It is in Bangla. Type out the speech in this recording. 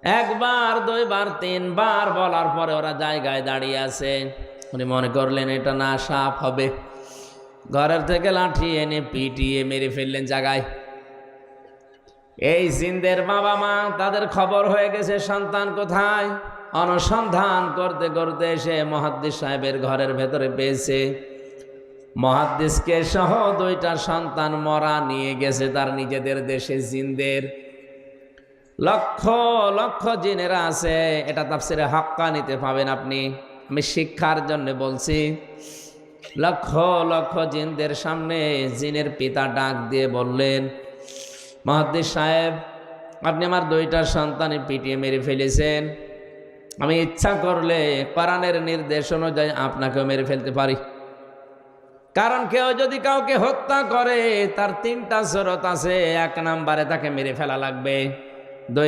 একবার দুইবার তিনবার বলার পরে ওরা জায়গায় দাঁড়িয়ে আছে। উনি মনে করলেন এটা না সাপ হবে, ঘরের থেকে লাঠি এনে পিটিয়ে মেরে ফেললেন জায়গায়। এই জিনদের বাবা মা তাদের খবর হয়ে গেছে সন্তান কোথায়। অনুসন্ধান করতে করতে এসে মুহাদ্দিস সাহেবের ঘরের ভেতরে পেয়েছে। মুহাদ্দিসকে সহ দুইটা সন্তান মরা নিয়ে গেছে তার নিজেদের দেশে জিনদের। লক্ষ লক্ষ জিনেরা আছে, এটা তাফসিরে হাক্কানিতে পাবেন আপনি। আমি শিক্ষার জন্য বলছি। লক্ষ লক্ষ জিনদের সামনে জিনের পিতা ডাক দিয়ে বললেন, মুহাদ্দিস সাহেব, আপনি আমার দুইটা সন্তান পিটিয়ে মেরে ফেলেছেন। আমি ইচ্ছা করলে কোরআনের নির্দেশ অনুযায়ী আপনাকেও মেরে ফেলতে পারি। কারণ কেউ যদি কাউকে হত্যা করে তার তিনটা শরত আছে। এক নম্বরে তাকে মেরে ফেলা লাগবে।